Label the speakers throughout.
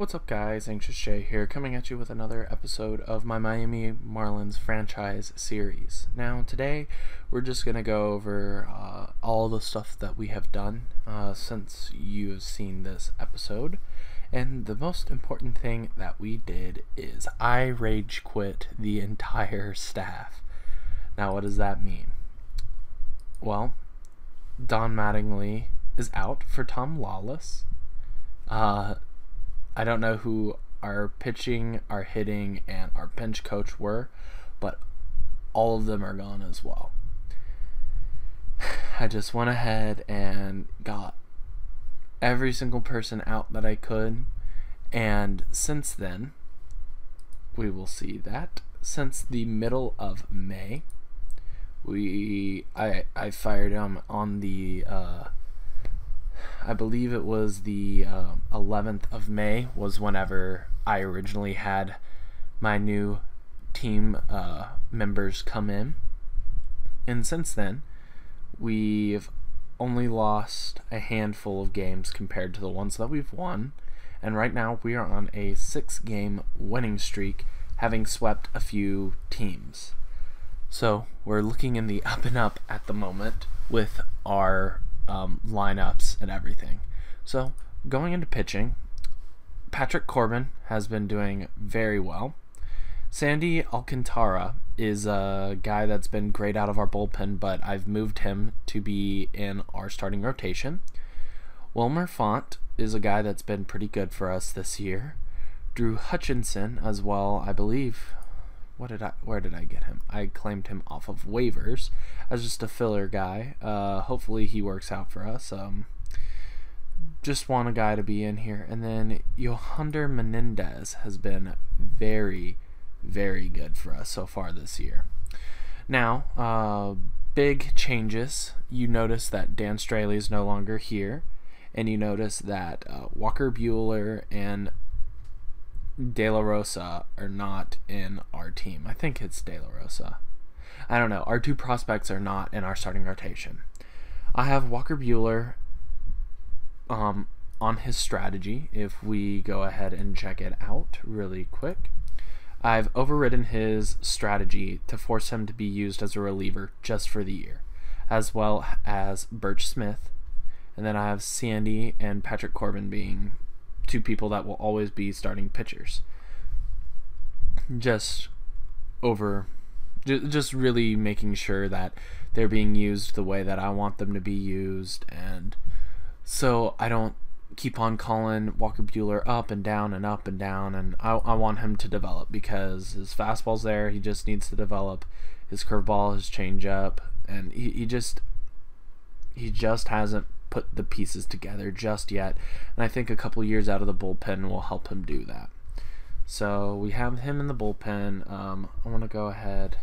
Speaker 1: What's up, guys? AnxiousJ here, coming at you with another episode of my Miami Marlins franchise series. Now, today, we're just going to go over all the stuff that we have done since you've seen this episode. And the most important thing that we did is I rage quit the entire staff. Now, what does that mean? Well, Don Mattingly is out for Tom Lawless. I don't know who our pitching, our hitting, and our bench coach were, but all of them are gone as well. I just went ahead and got every single person out that I could, and since then, we will see that since the middle of May, I fired him on the I believe it was the 11th of May was whenever I originally had my new team members come in. And since then, we've only lost a handful of games compared to the ones that we've won. And right now, we are on a 6-game winning streak, having swept a few teams. So, we're looking in the up and up at the moment with our lineups and everything. So going into pitching, Patrick Corbin has been doing very well. Sandy Alcantara is a guy that's been great out of our bullpen, but I've moved him to be in our starting rotation. Wilmer Font is a guy that's been pretty good for us this year. Drew Hutchinson as well, I believe. Where did I get him? I claimed him off of waivers as just a filler guy. Hopefully he works out for us. Just want a guy to be in here. And then Yohander Menendez has been very, very good for us so far this year. Now, big changes. You notice that Dan Straley is no longer here. And you notice that Walker Buehler and De La Rosa are not in our team. I think it's De La Rosa. I don't know. Our two prospects are not in our starting rotation. I have Walker Buehler on his strategy. If we go ahead and check it out really quick, I've overridden his strategy to force him to be used as a reliever just for the year, as well as Birch Smith. And then I have Sandy and Patrick Corbin being two people that will always be starting pitchers. Just really making sure that they're being used the way that I want them to be used, and so I don't keep on calling Walker Buehler up and down and up and down, and I want him to develop because his fastball's there. He just needs to develop his curveball, his changeup, and he just hasn't put the pieces together just yet, and I think a couple years out of the bullpen will help him do that. So we have him in the bullpen. I want to go ahead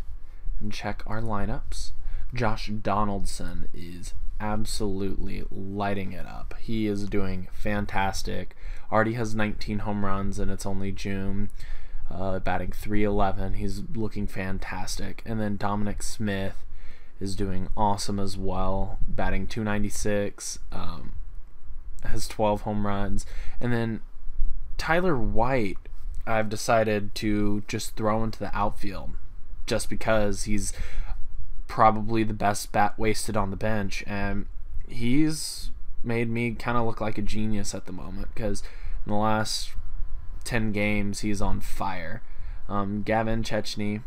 Speaker 1: and check our lineups. Josh Donaldson is absolutely lighting it up. He is doing fantastic. Already has 19 home runs, and it's only June. Batting .311. He's looking fantastic. And then Dominic Smith is doing awesome as well, batting .296, has 12 home runs. And then Tyler White, I've decided to just throw into the outfield just because he's probably the best bat wasted on the bench, and he's made me kind of look like a genius at the moment because in the last 10 games he's on fire. Gavin Chechny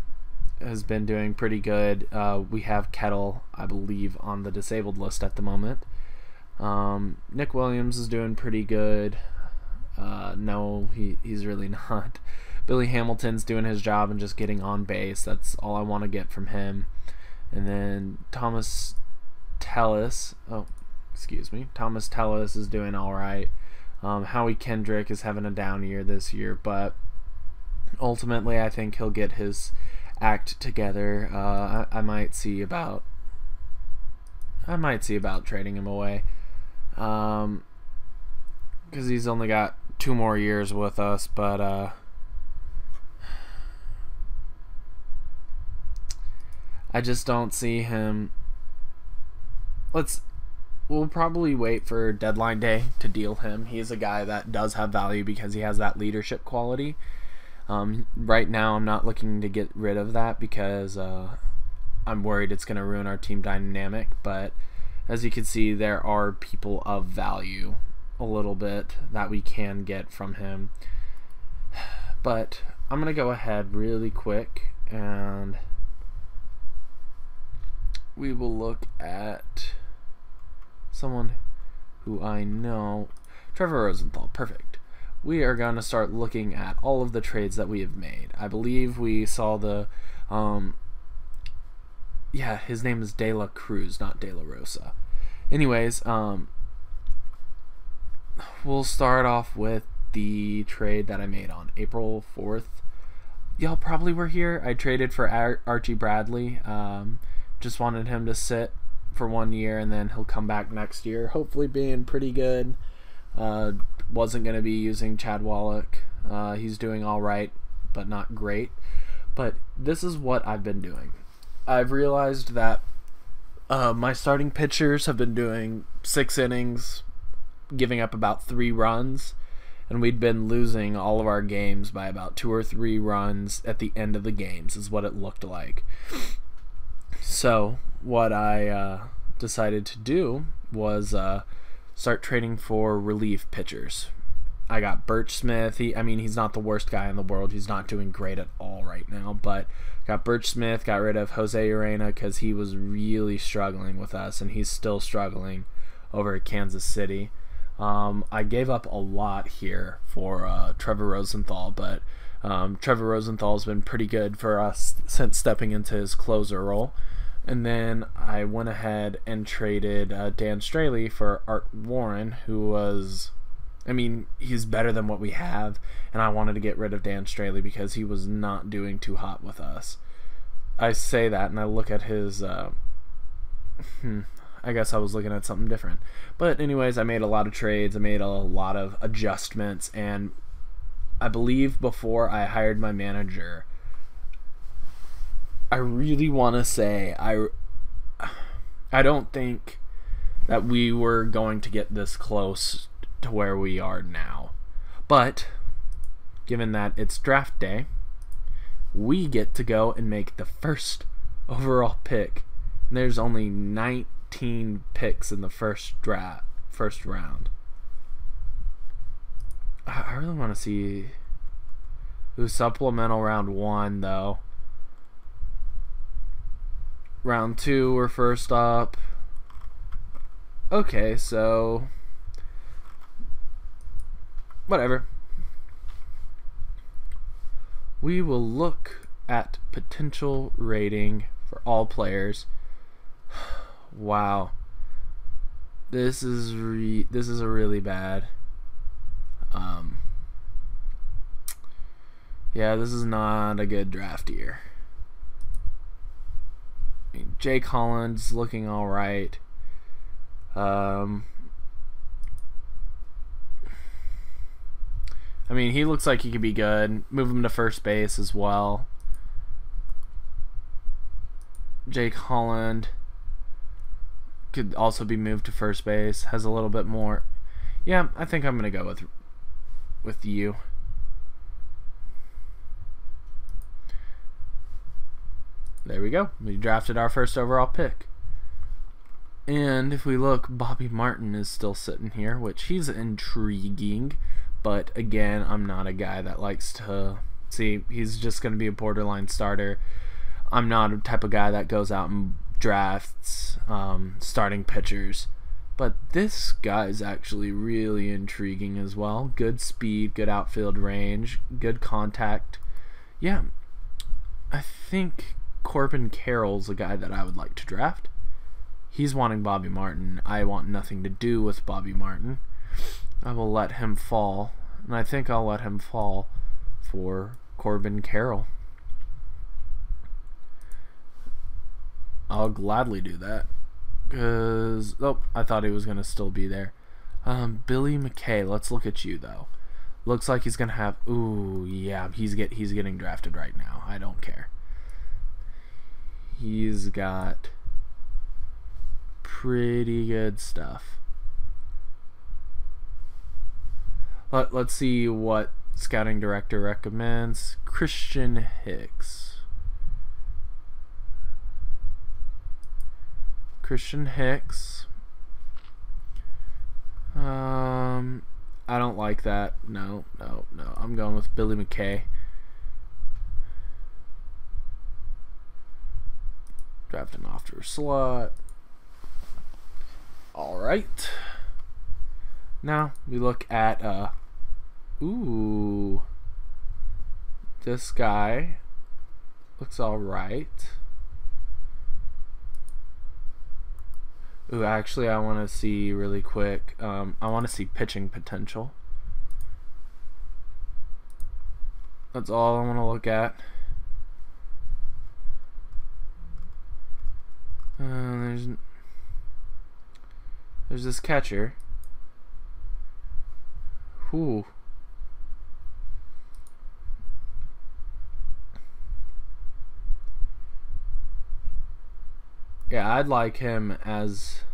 Speaker 1: has been doing pretty good. We have Kettle, I believe, on the disabled list at the moment. Nick Williams is doing pretty good. No, he's really not. Billy Hamilton's doing his job and just getting on base. That's all I want to get from him. And then Thomas Tellis is doing all right. Howie Kendrick is having a down year this year, but ultimately I think he'll get his act together. I might see about trading him away, because he's only got 2 more years with us, but I just don't see him. we'll probably wait for deadline day to deal him. He's a guy that does have value because he has that leadership quality. Right now, I'm not looking to get rid of that because I'm worried it's going to ruin our team dynamic. But as you can see, there are people of value a little bit that we can get from him. But I'm going to go ahead really quick and we will look at someone who I know. Trevor Rosenthal, perfect. We are going to start looking at all of the trades that we have made. I believe we saw the, yeah, his name is De La Cruz, not De La Rosa. Anyways, we'll start off with the trade that I made on April 4th. Y'all probably were here. I traded for Archie Bradley. Just wanted him to sit for 1 year and then he'll come back next year, hopefully being pretty good. Wasn't going to be using Chad Wallach. He's doing all right, but not great. But this is what I've been doing. I've realized that my starting pitchers have been doing 6 innings, giving up about 3 runs, and we'd been losing all of our games by about 2 or 3 runs at the end of the games is what it looked like. So what I decided to do was start trading for relief pitchers. I got Birch Smith. He's not the worst guy in the world. He's not doing great at all right now, but got Birch Smith, got rid of Jose Urena because he was really struggling with us, and he's still struggling over at Kansas City. I gave up a lot here for Trevor Rosenthal, but Trevor Rosenthal's been pretty good for us since stepping into his closer role. And then I went ahead and traded Dan Straley for Art Warren, who was, he's better than what we have, and I wanted to get rid of Dan Straley because he was not doing too hot with us. I say that, and I look at his, I guess I was looking at something different. But anyways, I made a lot of trades, I made a lot of adjustments, and I believe before I hired my manager, I really want to say I don't think that we were going to get this close to where we are now. But given that it's draft day, we get to go and make the first overall pick. And there's only 19 picks in the first round. I really want to see who's supplemental round 1 though. Round 2 we're first up. Okay, so whatever. We will look at potential rating for all players. Wow. This is a really bad. Yeah, this is not a good draft year. Jake Holland's looking all right. He looks like he could be good. Move him to first base as well. Jake Holland could also be moved to first base. Has a little bit more. Yeah, I think I'm gonna go with you. There we go. We drafted our first overall pick. And if we look, Bobby Martin is still sitting here, which he's intriguing. But again, I'm not a guy that likes to see. He's just going to be a borderline starter. I'm not a type of guy that goes out and drafts starting pitchers. But this guy is actually really intriguing as well. Good speed, good outfield range, good contact. Yeah, I think Corbin Carroll's a guy that I would like to draft. He's wanting Bobby Martin. I want nothing to do with Bobby Martin. I will let him fall, and I think I'll let him fall for Corbin Carroll. I'll gladly do that. Because, oh, I thought he was going to still be there. Billy McKay, let's look at you, though. Looks like he's going to have, ooh, yeah, he's getting drafted right now. I don't care. He's got pretty good stuff. Let's see what scouting director recommends. Christian Hicks. Christian Hicks. I don't like that. No. I'm going with Billy McKay. Drafting off to a slot. Alright. Now we look at ooh. This guy looks alright. Ooh, actually I want to see really quick. I want to see pitching potential. That's all I want to look at. There's this catcher. Ooh. Yeah, I'd like him as...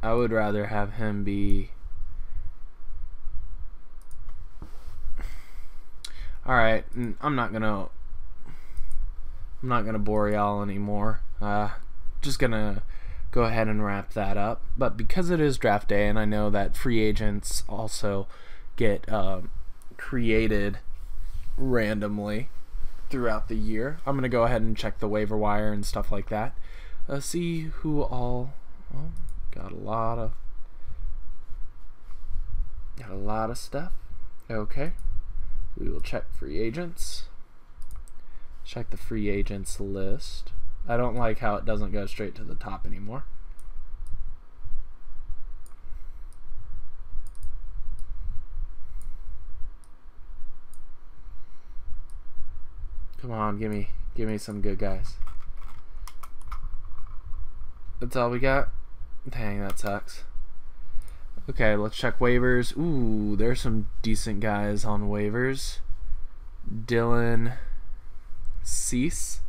Speaker 1: I would rather have him be... Alright, I'm not gonna bore y'all anymore. Just gonna go ahead and wrap that up. But because it is draft day, and I know that free agents also get created randomly throughout the year, I'm gonna go ahead and check the waiver wire and stuff like that. See who all got a lot of stuff. Okay, we will check free agents. Check the free agents list. I don't like how it doesn't go straight to the top anymore. Come on, give me some good guys. That's all we got? Dang, that sucks. Okay, let's check waivers. Ooh, there's some decent guys on waivers. Dylan Cease.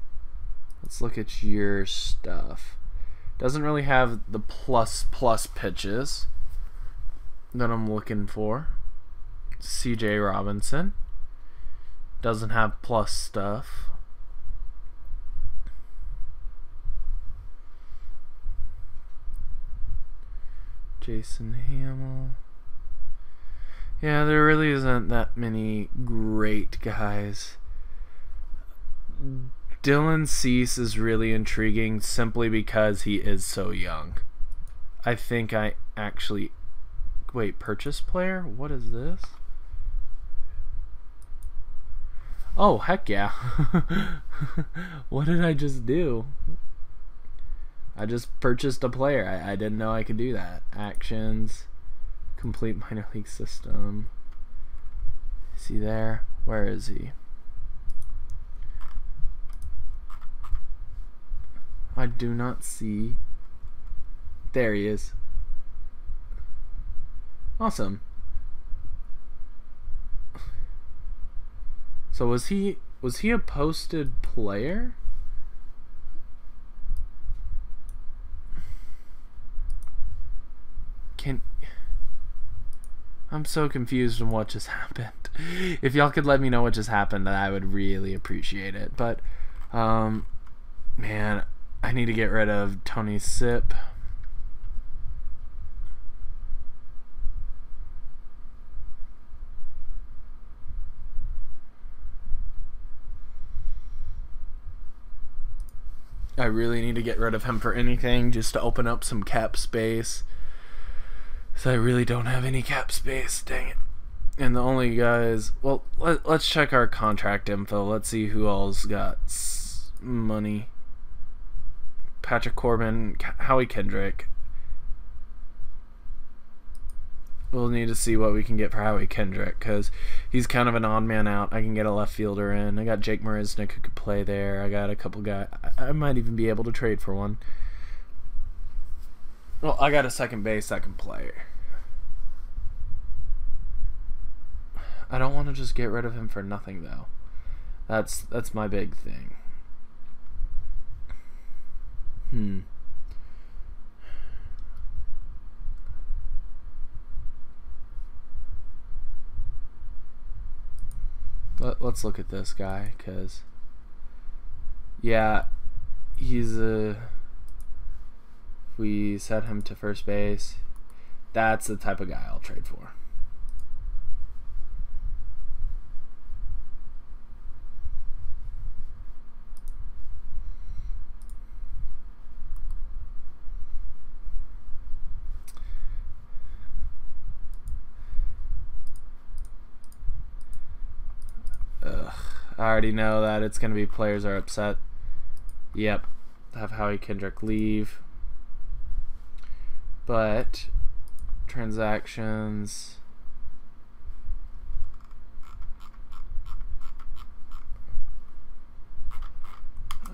Speaker 1: Let's look at your stuff. Doesn't really have the plus pitches that I'm looking for. CJ Robinson. Doesn't have plus stuff. Jason Hamill. Yeah, there really isn't that many great guys. Dylan Cease is really intriguing simply because he is so young. I think I actually... Wait, purchase player? What is this? Oh, heck yeah. What did I just do? I just purchased a player. I didn't know I could do that. Actions. Complete minor league system. Is he there? Where is he? I do not see. There he is. Awesome. So was he a posted player? I'm so confused on what just happened. If y'all could let me know what just happened, I would really appreciate it. But man, I need to get rid of Tony Sip. I really need to get rid of him for anything, just to open up some cap space. So I really don't have any cap space, dang it. And the only guys, well, let's check our contract info. Let's see who all's got money. Patrick Corbin, Howie Kendrick. We'll need to see what we can get for Howie Kendrick, because he's kind of an odd man out. I can get a left fielder in. I got Jake Marisnik who could play there. I got a couple guys. I might even be able to trade for one. Well, I got a second base that can play. I don't want to just get rid of him for nothing, though. That's my big thing. let's look at this guy, because yeah, he's we set him to first base. That's the type of guy I'll trade for. I already know that it's going to be players are upset. Yep. Have Howie Kendrick leave. But transactions.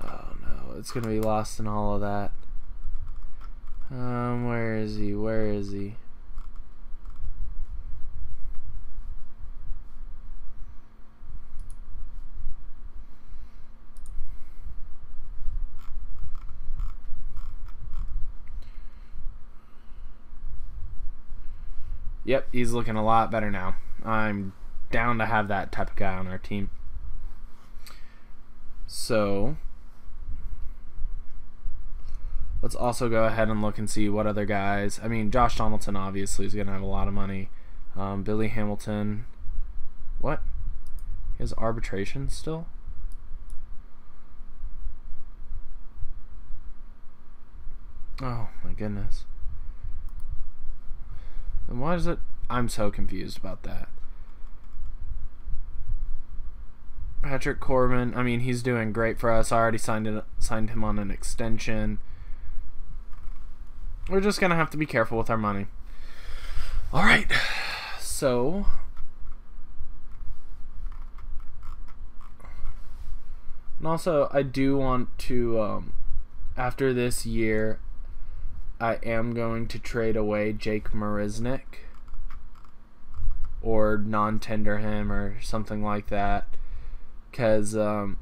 Speaker 1: Oh no, it's going to be lost in all of that. Where is he? Where is he? Yep, he's looking a lot better now. I'm down to have that type of guy on our team. So let's also go ahead and look and see what other guys. I mean, Josh Donaldson obviously is going to have a lot of money. Billy Hamilton. What? He has arbitration still? Oh my goodness. And why is it? I'm so confused about that. Patrick Corbin, I mean, he's doing great for us. I already signed him on an extension. We're just going to have to be careful with our money. All right. So and also I do want to after this year I am going to trade away Jake Marisnick or non-tender him or something like that, because I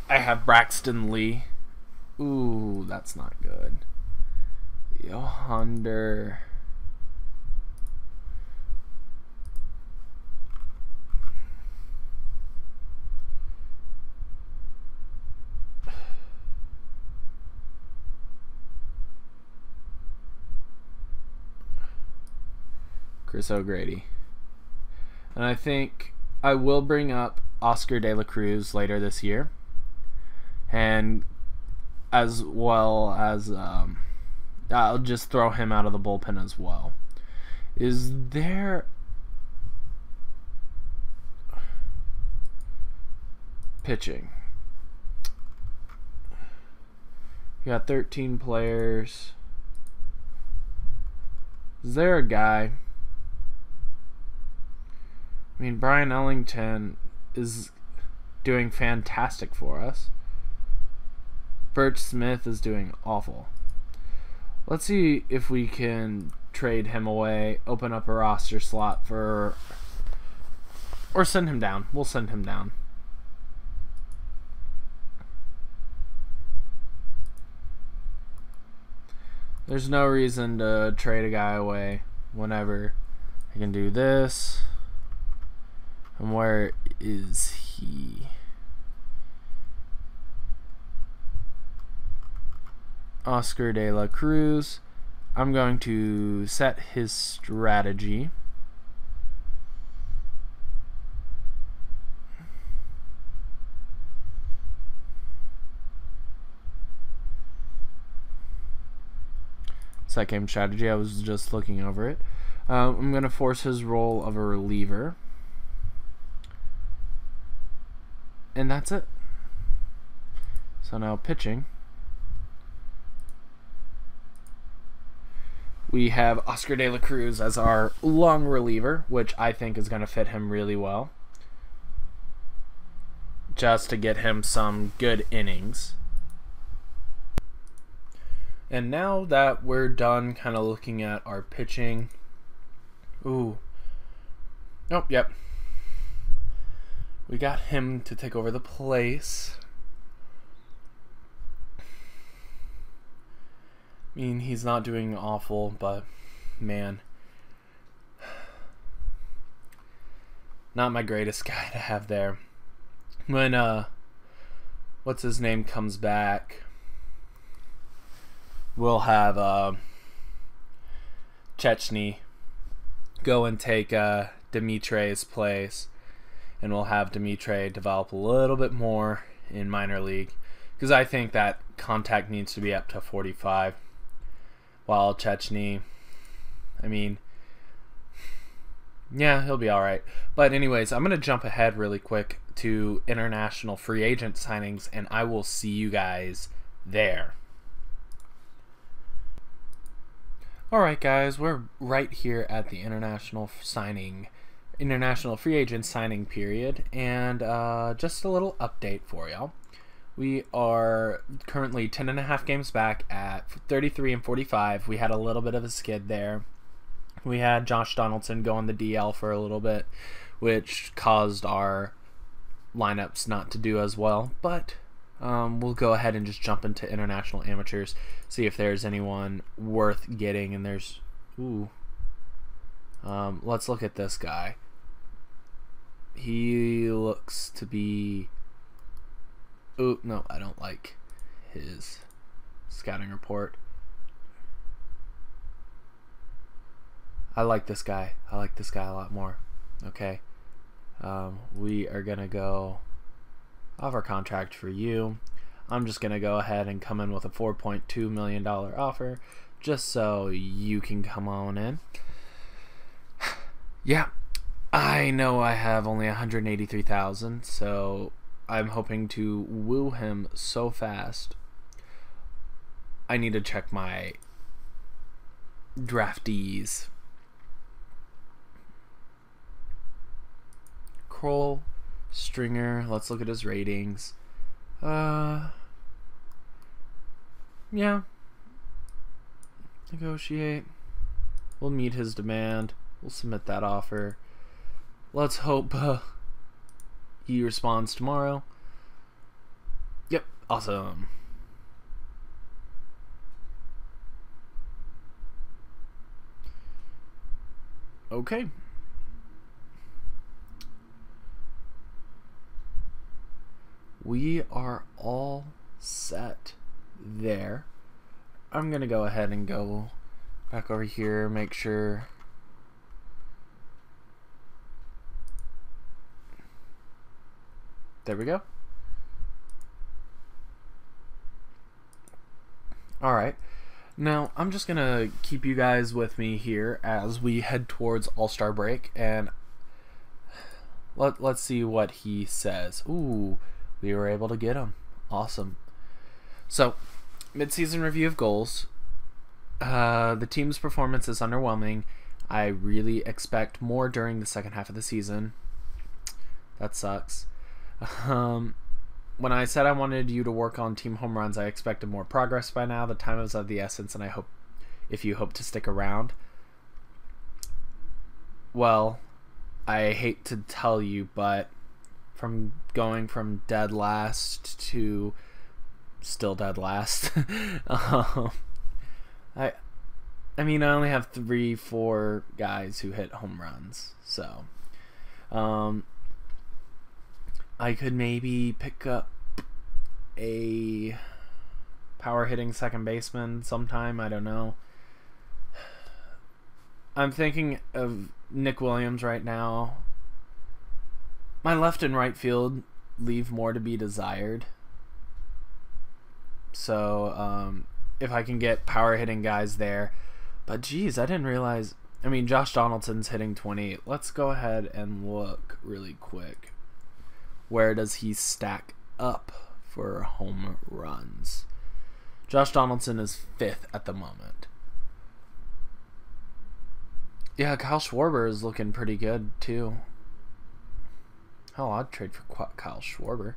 Speaker 1: have Braxton Lee. Ooh, that's not good. Yohander. Chris O'Grady. And I think I will bring up Oscar De La Cruz later this year, and as well as I'll just throw him out of the bullpen as well. Is there pitching? You got 13 players. Is there a guy? I mean, Brian Ellington is doing fantastic for us. Birch Smith is doing awful. Let's see if we can trade him away, open up a roster slot for, or send him down. We'll send him down. There's no reason to trade a guy away whenever I can do this. And where is he? Oscar De La Cruz. I'm going to set his strategy. Set game strategy. I was just looking over it. I'm going to force his role of a reliever. And that's it. So now pitching. We have Oscar De La Cruz as our long reliever, which I think is going to fit him really well. Just to get him some good innings. And now that we're done kind of looking at our pitching. Ooh. Oh, yep. We got him to take over the place. I mean, he's not doing awful, but man, not my greatest guy to have there. When what's his name comes back, we'll have Chechny go and take Dimitri's place, and we'll have Dimitri develop a little bit more in minor league, because I think that contact needs to be up to 45, while Chechny, I mean, yeah, he'll be alright. But anyways, I'm going to jump ahead really quick to international free agent signings, and I will see you guys there. Alright guys, we're right here at the international free agent signing period, and just a little update for y'all. We are currently 10.5 games back at 33 and 45. We had a little bit of a skid there. We had Josh Donaldson go on the DL for a little bit, which caused our lineups not to do as well, but we'll go ahead and just jump into international amateurs, see if there's anyone worth getting. And there's, let's look at this guy. He looks to be, no, I don't like his scouting report. I like this guy. I like this guy a lot more. Okay. We are going to go off our contract for you. I'm just going to go ahead and come in with a $4.2 million offer just so you can come on in. Yeah, I know I have only $183,000, so I'm hoping to woo him so fast. I need to check my draftees. Kroll, Stringer, let's look at his ratings. Yeah. Negotiate. We'll meet his demand. We'll submit that offer. Let's hope he responds tomorrow. Yep, awesome. Okay. We are all set there. I'm going to go ahead and go back over here, make sure. There we go. Alright. Now, I'm just going to keep you guys with me here as we head towards AllStar Break, and let's see what he says. Ooh. We were able to get him. Awesome. So, mid-season review of goals. The team's performance is underwhelming. I really expect more during the second half of the season. That sucks. When I said I wanted you to work on team home runs, I expected more progress by now. The time is of the essence, and I hope if you hope to stick around. Well, I hate to tell you, but from going from dead last to still dead last. I mean, I only have 3-4 guys who hit home runs, so I could maybe pick up a power hitting second baseman sometime. I don't know. I'm thinking of Nick Williams right now. My left and right field leave more to be desired. So, if I can get power hitting guys there. But geez, I didn't realize. I mean, Josh Donaldson's hitting 20. Let's go ahead and look really quick. Where does he stack up for home runs? Josh Donaldson is 5th at the moment. Yeah, Kyle Schwarber is looking pretty good too. Hell, I'd trade for Kyle Schwarber.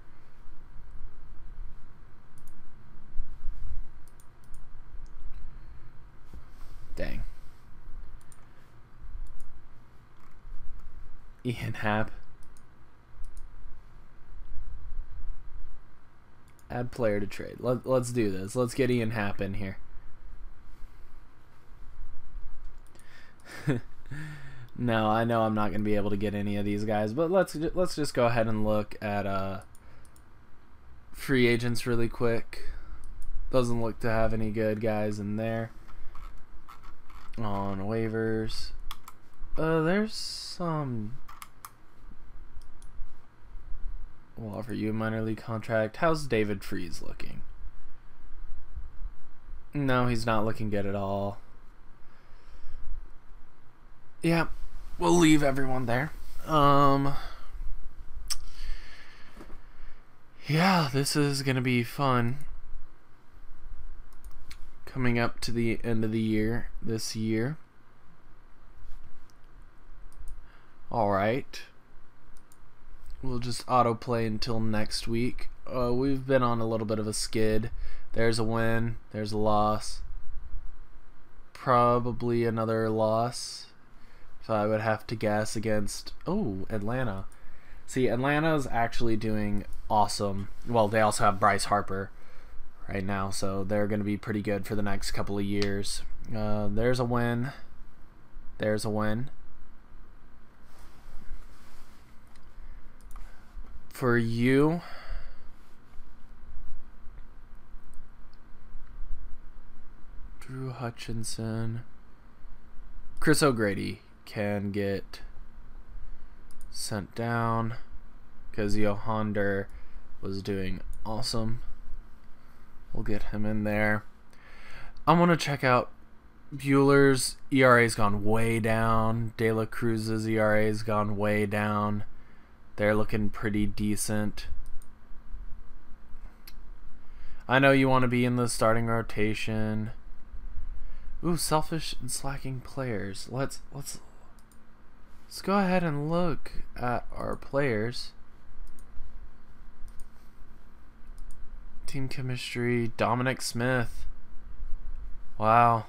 Speaker 1: Dang. Ian Happ. Add player to trade. Let's do this. Let's get Ian Happ in here. No, I know I'm not going to be able to get any of these guys, but let's just go ahead and look at free agents really quick. Doesn't look to have any good guys in there. On waivers, there's some. We'll offer you a minor league contract. How's David Freese looking? No, he's not looking good at all. Yeah, we'll leave everyone there. Yeah, this is gonna be fun. Coming up to the end of the year this year. Alright. We'll just autoplay until next week. We've been on a little bit of a skid. There's a win. There's a loss. Probably another loss. If I would have to guess against... Oh, Atlanta. See, Atlanta's actually doing awesome. Well, they also have Bryce Harper right now, so they're going to be pretty good for the next couple of years. There's a win. There's a win. For you, Drew Hutchinson, Chris O'Grady can get sent down because Yohander was doing awesome. We'll get him in there. I'm going to check out Bueller's ERA's gone way down. De La Cruz's ERA's gone way down. They're looking pretty decent. I know you want to be in the starting rotation. Ooh, selfish and slacking players. Let's go ahead and look at our players. Team chemistry, Dominic Smith. Wow.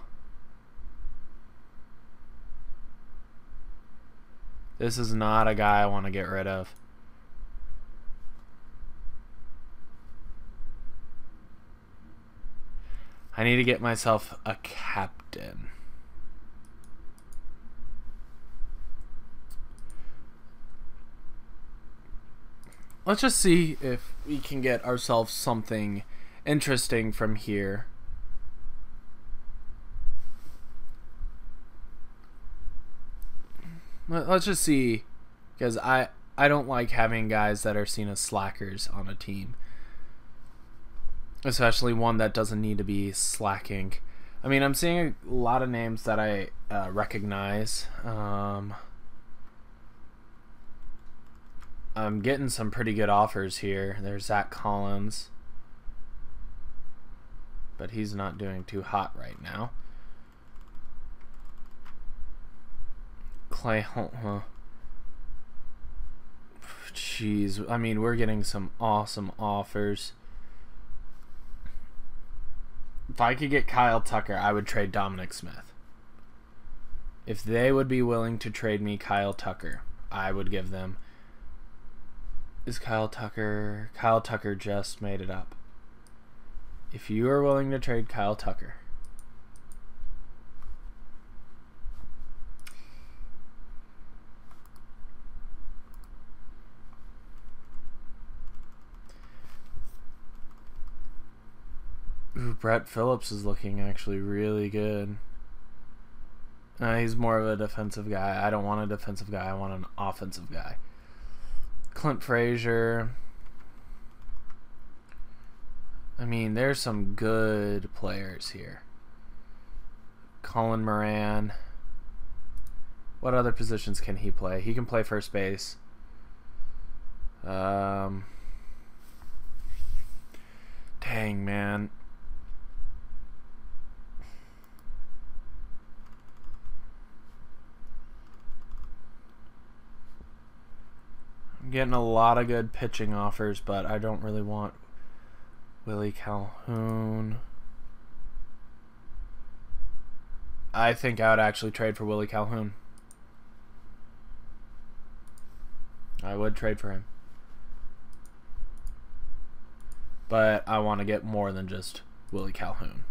Speaker 1: This is not a guy I want to get rid of. I need to get myself a captain. Let's just see if we can get ourselves something interesting from here. Let's just see, because I don't like having guys that are seen as slackers on a team, especially one that doesn't need to be slacking. I mean, I'm seeing a lot of names that I recognize. I'm getting some pretty good offers here. There's Zach Collins, but he's not doing too hot right now. Clay Hunt, huh? Jeez, I mean, we're getting some awesome offers. If I could get Kyle Tucker, I would trade Dominic Smith. If they would be willing to trade me Kyle Tucker, I would give them. Is Kyle Tucker... Kyle Tucker just made it up. If you are willing to trade Kyle Tucker... Ooh, Brett Phillips is looking actually really good. He's more of a defensive guy. I don't want a defensive guy. I want an offensive guy. Clint Frazier. I mean, there's some good players here. Colin Moran. What other positions can he play? He can play first base. Dang, man. I'm getting a lot of good pitching offers, but I don't really want Willie Calhoun. I think I would actually trade for Willie Calhoun. I would trade for him. But I want to get more than just Willie Calhoun.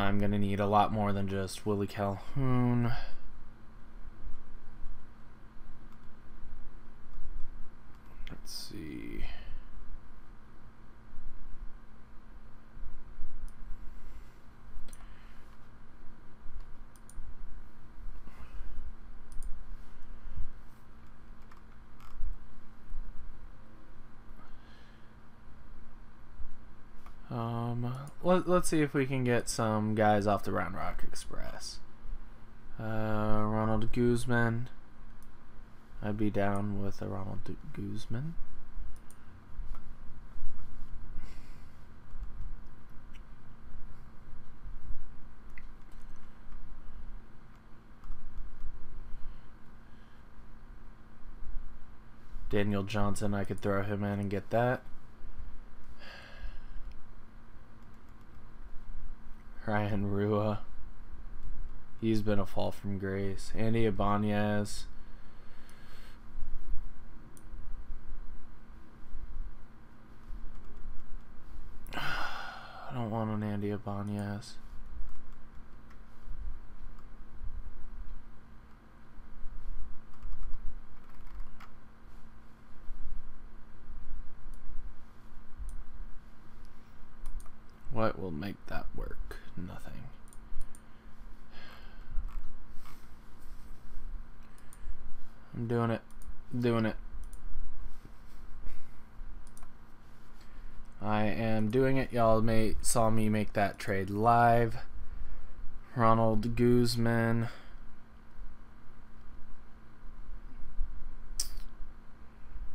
Speaker 1: I'm going to need a lot more than just Willie Calhoun. Let's see. Let's see if we can get some guys off the Round Rock Express. Ronald Guzman. I'd be down with a Ronald Guzman. Daniel Johnson, I could throw him in and get that. Ryan Rua. He's been a fall from grace. Andy Ibanez. I don't want an Andy Ibanez. What will make that work? Nothing. I'm doing it. Doing it. I am doing it. Y'all saw me make that trade live. Ronald Guzman.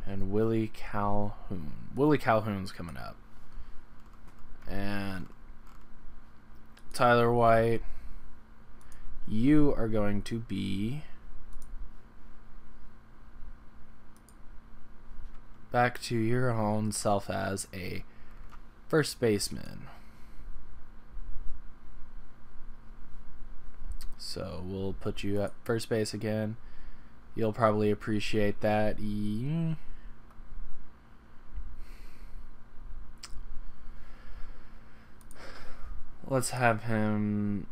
Speaker 1: And Willie Calhoun. Willie Calhoun's coming up. And Tyler White, you are going to be back to your own self as a first baseman. So we'll put you at first base again. You'll probably appreciate that. Let's have him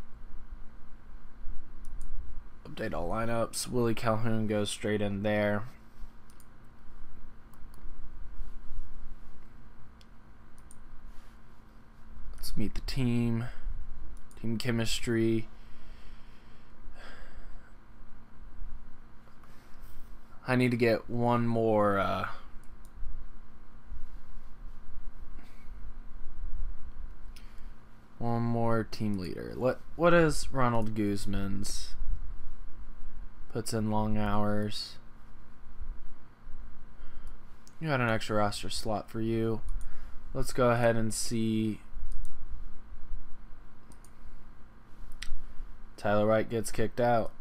Speaker 1: update all lineups. Willie Calhoun goes straight in there. Let's meet the team. Team chemistry. I need to get one more team leader. What is Ronald Guzman's? Puts in long hours. You got an extra roster slot for you. Let's go ahead and see. Tyler White gets kicked out.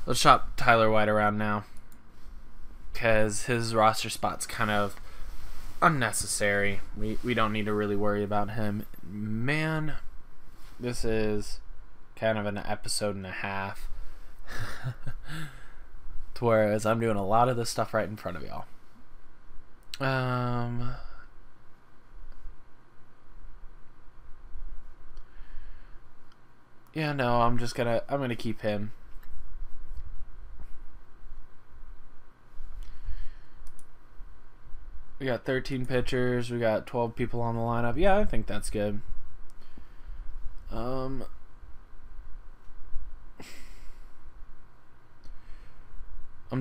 Speaker 1: Let's shop Tyler White around now, because his roster spot's kind of unnecessary. We don't need to really worry about him. Man, this is kind of an episode and a half. Whereas I'm doing a lot of this stuff right in front of y'all. Yeah, no, I'm gonna keep him. We got 13 pitchers. We got 12 people on the lineup. Yeah, I think that's good. I'm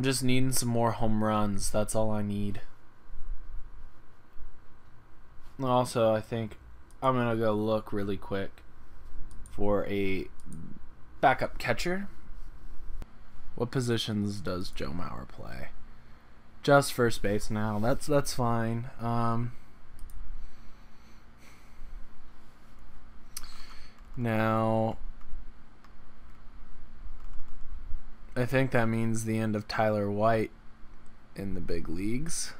Speaker 1: just needing some more home runs. That's all I need. Also, I think I'm going to go look really quick for a backup catcher. What positions does Joe Mauer play? Just first base now. That's fine. Now, I think that means the end of Tyler White in the big leagues.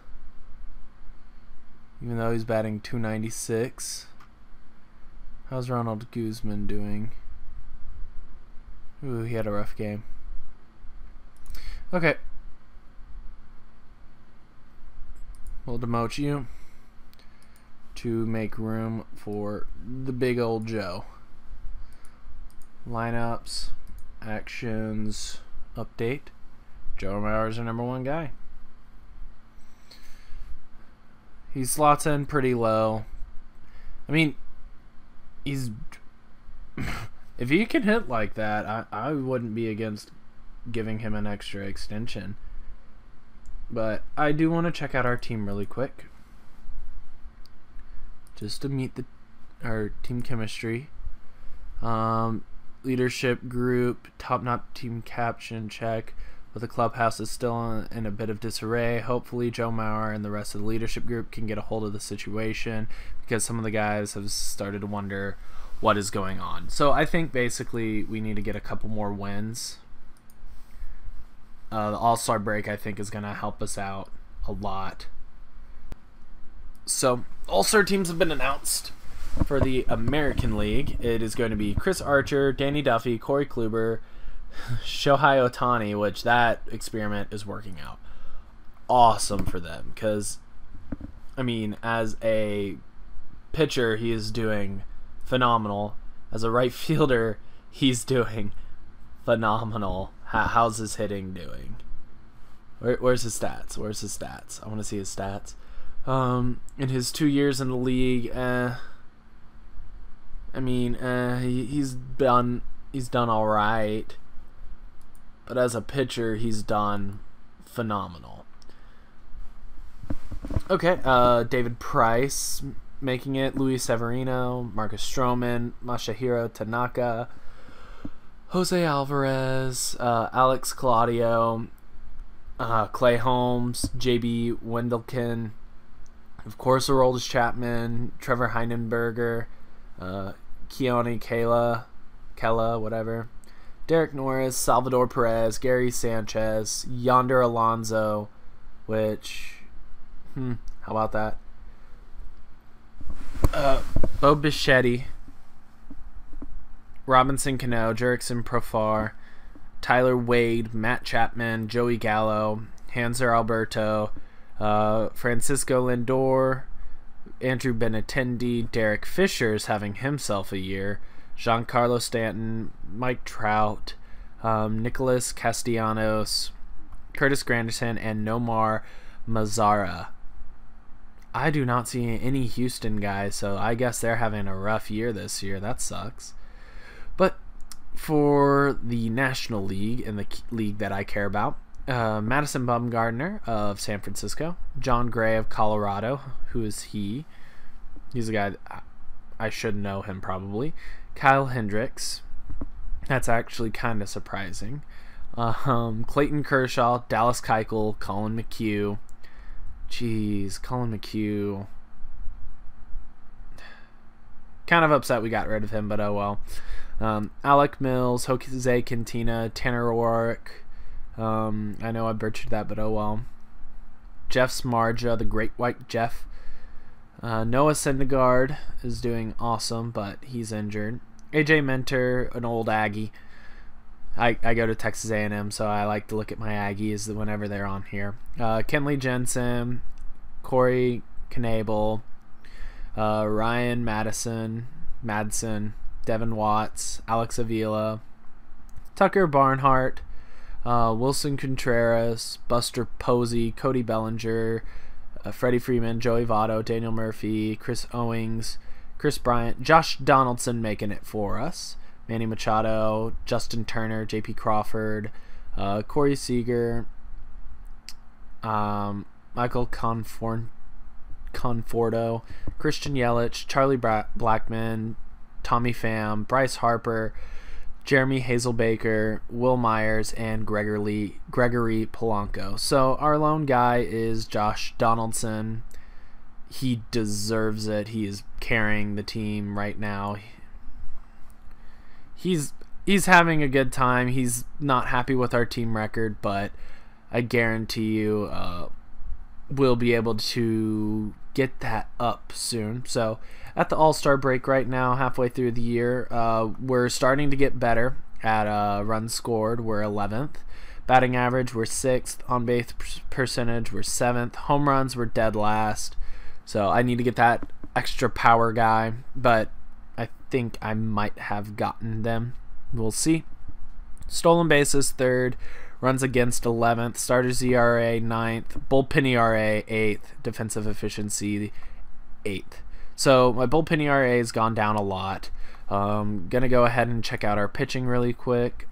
Speaker 1: Even though he's batting .296. How's Ronald Guzman doing? Ooh, he had a rough game. Okay. We'll demote you to make room for the big old Joe. Lineups, actions, update. Joe Mauer is our #1 guy. He slots in pretty low. I mean, he's if he can hit like that, I wouldn't be against giving him an extra extension. But I do want to check out our team really quick, just to meet our team chemistry. Leadership group, top-notch team caption check. But the clubhouse is still in a bit of disarray. Hopefully Joe Mauer and the rest of the leadership group can get a hold of the situation, because some of the guys have started to wonder what is going on. So I think basically we need to get a couple more wins. The AllStar Break, I think, is going to help us out a lot. So AllStar teams have been announced for the American League. It is going to be Chris Archer, Danny Duffy, Corey Kluber, Shohei Ohtani, which that experiment is working out awesome for them, because I mean, as a pitcher he is doing phenomenal. As a right fielder he's doing phenomenal. How's his hitting doing? Where's his stats? Where's his stats? I want to see his stats. In his 2 years in the league, I mean, he's done all right. But as a pitcher, he's done phenomenal. Okay, David Price making it, Luis Severino, Marcus Stroman, Masahiro Tanaka, Jose Alvarez, Alex Claudio, Clay Holmes, JB Wendelken, of course Aroldis Chapman, Trevor Heinenberger, Keone Kela, whatever, Derek Norris, Salvador Perez, Gary Sanchez, Yonder Alonso, which, how about that? Bo Bichetti, Robinson Cano, Jerickson Profar, Tyler Wade, Matt Chapman, Joey Gallo, Hanser Alberto, Francisco Lindor, Andrew Benintendi, Derek Fisher's having himself a year, Giancarlo Stanton, Mike Trout, Nicholas Castellanos, Curtis Granderson, and Nomar Mazara. I do not see any Houston guys, so I guess they're having a rough year this year. That sucks. But for the National League, and the league that I care about, Madison Bumgarner of San Francisco, John Gray of Colorado. Who is he? He's a guy that I should know him probably. Kyle Hendricks. That's actually kind of surprising. Clayton Kershaw, Dallas Keuchel, Colin McHugh. Jeez, Colin McHugh. Kind of upset we got rid of him, but oh well. Alec Mills, Jose Quintina, Tanner Roark. I know I butchered that, but oh well. Jeff Smarja, the Great White Jeff. Noah Syndergaard is doing awesome, but he's injured. AJ Minter, an old Aggie. I go to Texas A&M, so I like to look at my Aggies whenever they're on here. Kenley Jensen, Corey Knebel, Ryan Madsen, Devin Watts, Alex Avila, Tucker Barnhart, Wilson Contreras, Buster Posey, Cody Bellinger, Freddie Freeman, Joey Votto, Daniel Murphy, Chris Owings, Chris Bryant, Josh Donaldson making it for us, Manny Machado, Justin Turner, JP Crawford, Corey Seager, Michael Conforto, Christian Yelich, Charlie Blackmon, Tommy Pham, Bryce Harper, Jeremy Hazelbaker, Will Myers, and Gregory Polanco. So our lone guy is Josh Donaldson. He deserves it. He is carrying the team right now. He's having a good time. He's not happy with our team record, but I guarantee you we'll be able to get that up soon. So at the All-Star break right now, halfway through the year, we're starting to get better at runs scored. We're 11th. Batting average, we're 6th. On-base percentage, we're 7th. Home runs, we're dead last. So I need to get that extra power guy, but I think I might have gotten them. We'll see. Stolen bases 3rd, runs against 11th, starters ERA 9th, bullpen ERA 8th, defensive efficiency 8th. So my bullpen ERA has gone down a lot. Gonna go ahead and check out our pitching really quick.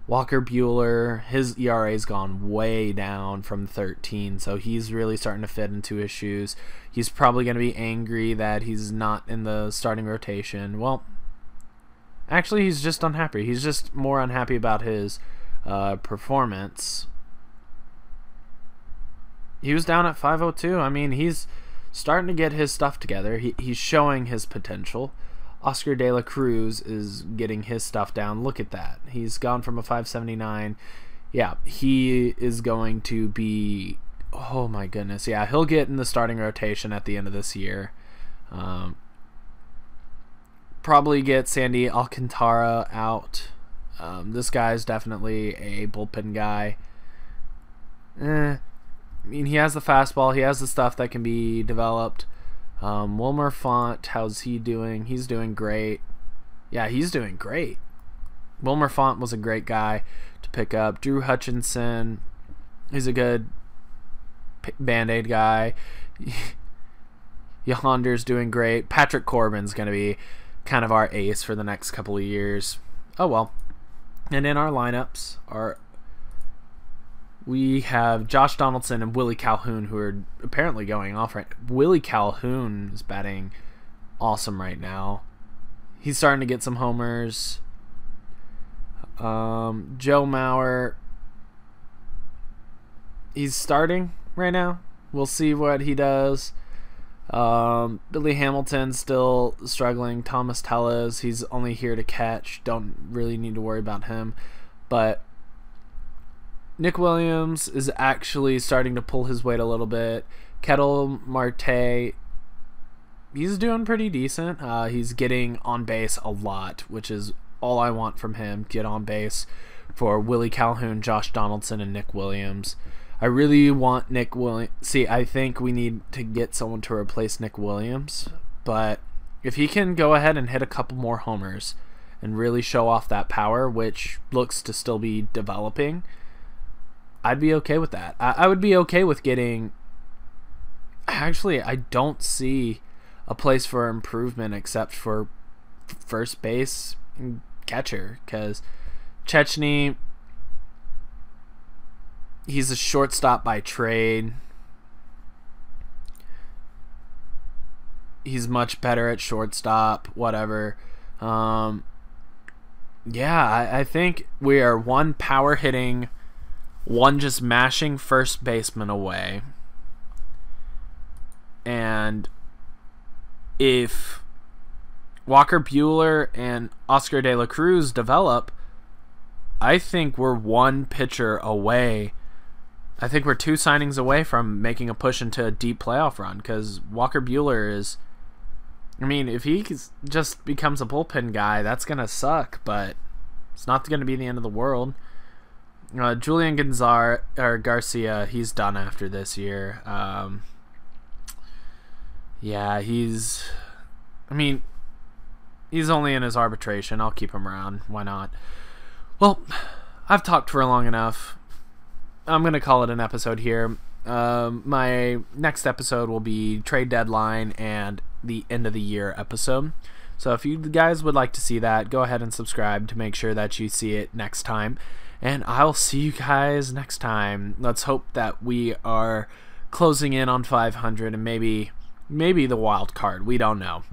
Speaker 1: Walker Buehler, his ERA has gone way down from 13, so he's really starting to fit into his shoes. He's probably going to be angry that he's not in the starting rotation. Well, actually, he's just unhappy. He's just more unhappy about his performance. He was down at 502. I mean, he's starting to get his stuff together. He's showing his potential. Oscar De La Cruz is getting his stuff down. Look at that. He's gone from a 579. Yeah, he is going to be... Oh, my goodness. Yeah, he'll get in the starting rotation at the end of this year. Probably get Sandy Alcantara out. This guy's definitely a bullpen guy. I mean, he has the fastball. He has the stuff that can be developed. Wilmer Font, how's he doing? He's doing great. Yeah, he's doing great. Wilmer Font was a great guy to pick up. Drew Hutchinson, he's a good Band-Aid guy. Yohander's doing great. Patrick Corbin's going to be kind of our ace for the next couple of years. Oh, well. And in our lineups, we have Josh Donaldson and Willie Calhoun, who are apparently going off right now. Willie Calhoun is batting awesome right now. He's starting to get some homers. Joe Mauer, he's starting right now. We'll see what he does. Billy Hamilton still struggling. Thomas Tellez, he's only here to catch. Don't really need to worry about him. But Nick Williams is actually starting to pull his weight a little bit. Kettle Marte, he's doing pretty decent. He's getting on base a lot, which is all I want from him. Get on base for Willie Calhoun, Josh Donaldson, and Nick Williams. I really want Nick Williams. See, I think we need to get someone to replace Nick Williams. But if he can go ahead and hit a couple more homers and really show off that power, which looks to still be developing, I'd be okay with that. I would be okay with getting... Actually, I don't see a place for improvement except for first base and catcher, because Chechny, he's a shortstop by trade. He's much better at shortstop, whatever. Yeah, I think we are one power hitting, one just mashing first baseman away. And if Walker Buehler and Oscar De La Cruz develop, I think we're one pitcher away. I think we're 2 signings away from making a push into a deep playoff run, because Walker Buehler is... I mean, if he just becomes a bullpen guy, that's going to suck, but it's not going to be the end of the world. Julian Garcia, he's done after this year. Yeah, he's... I mean, he's only in his arbitration. I'll keep him around. Why not? Well, I've talked for long enough. I'm going to call it an episode here. My next episode will be trade deadline and the end of the year episode. So if you guys would like to see that, go ahead and subscribe to make sure that you see it next time. And I'll see you guys next time. Let's hope that we are closing in on 500 and maybe the wild card. We don't know.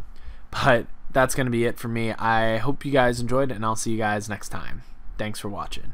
Speaker 1: But that's going to be it for me. I hope you guys enjoyed it, and I'll see you guys next time. Thanks for watching.